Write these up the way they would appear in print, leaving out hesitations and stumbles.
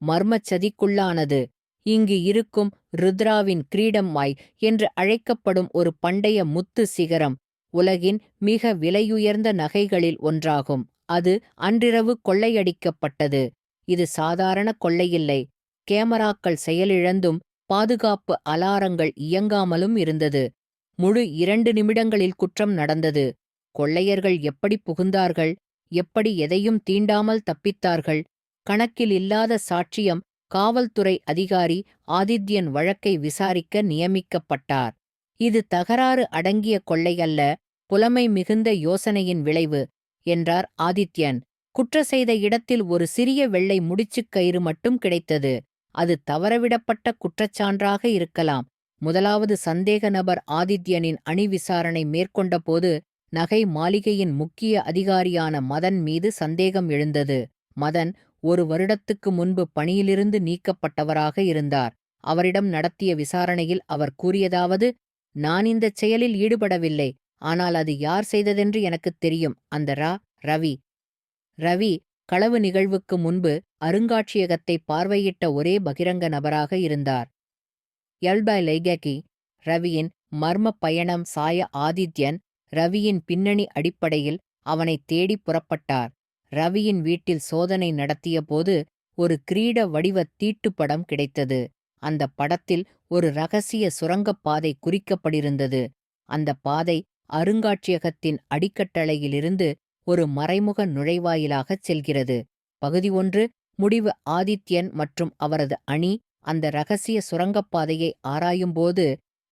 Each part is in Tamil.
மர்மச் சதிக்குள்ளானது. இங்கு இருக்கும் ருத்ராவின் கிரீடம்மாய் என்று அழைக்கப்படும் ஒரு பண்டைய முத்து சிகரம் உலகின் மிக விலையுயர்ந்த நகைகளில் ஒன்றாகும். அது அன்றிரவு கொள்ளையடிக்கப்பட்டது. இது சாதாரண கொள்ளையில்லை. கேமராக்கள் செயலிழந்தும் பாதுகாப்பு அலாரங்கள் இயங்காமலும் இருந்தது. முழு 2 நிமிடங்களில் குற்றம் நடந்தது. கொள்ளையர்கள் எப்படி புகுந்தார்கள், எப்படி எதையும் தீண்டாமல் தப்பித்தார்கள்? கணக்கில் இல்லாத சாட்சியம். காவல்துறை அதிகாரி ஆதித்யன் வழக்கை விசாரிக்க நியமிக்கப்பட்டார். இது தகராறு அடங்கிய கொள்ளையல்ல, புலமை மிகுந்த யோசனையின் விளைவு என்றார் ஆதித்யன். குற்ற செய்த இடத்தில் ஒரு சிறிய வெள்ளை முடிச்சுக் கயிறு மட்டும் கிடைத்தது. அது தவறவிடப்பட்ட குற்றச்சான்றாக இருக்கலாம். முதலாவது சந்தேக நபர் ஆதித்யனின் அணி விசாரணை மேற்கொண்டபோது நகை மாளிகையின் முக்கிய அதிகாரியான மதன் மீது சந்தேகம் எழுந்தது. மதன் 1 வருடத்துக்கு முன்பு பணியிலிருந்து நீக்கப்பட்டவராக இருந்தார். அவரிடம் நடத்திய விசாரணையில் அவர் கூறியதாவது: நான் இந்தச் செயலில் ஈடுபடவில்லை. ஆனால் அது யார் செய்ததென்று எனக்குத் தெரியும். அந்த ரவி. ரவி களவு நிகழ்வுக்கு முன்பு அருங்காட்சியகத்தை பார்வையிட்ட ஒரே பகிரங்க நபராக இருந்தார். லைககி ரவியின் மர்ம பயணம் சாய ஆதித்யன் ரவியின் பின்னணி அடிப்படையில் அவனை தேடி புறப்பட்டார். ரவியின் வீட்டில் சோதனை நடத்தியபோது ஒரு கிரீட வடிவ தீட்டுப்படம் கிடைத்தது. அந்த படத்தில் ஒரு ரகசிய சுரங்கப் பாதை குறிக்கப்பட்டிருந்தது. அந்த பாதை அருங்காட்சியகத்தின் அடிக்கட்டளையிலிருந்து ஒரு மறைமுக நுழைவாயிலாகச் செல்கிறது. பகுதி 1 முடிவு. ஆதித்யன் மற்றும் அவரது அணி அந்த ரகசிய சுரங்கப்பாதையை ஆராயும்போது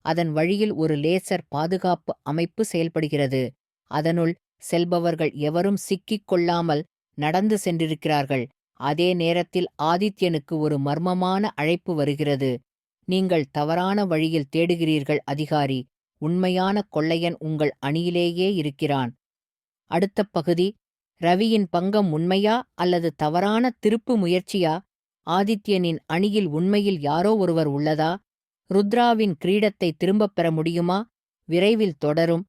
அதன் வழியில் ஒரு லேசர் பாதுகாப்பு அமைப்பு செயல்படுகிறது. அதனுள் செல்பவர்கள் எவரும் சிக்கிக் கொள்ளாமல் நடந்து சென்றிருக்கிறார்கள். அதே நேரத்தில் ஆதித்யனுக்கு ஒரு மர்மமான அழைப்பு வருகிறது. நீங்கள் தவறான வழியில் தேடுகிறீர்கள் அதிகாரி. உண்மையான கொள்ளையன் உங்கள் அணியிலேயே இருக்கிறான். அடுத்த பகுதி. ரவியின் பங்கம் உண்மையா அல்லது தவறான திருப்பு முயற்சியா? ஆதித்யனின் அணியில் உண்மையில் யாரோ ஒருவர் உள்ளதா? ருத்ராவின் கிரீடத்தை திரும்பப் பெற முடியுமா? விரைவில் தொடரும்.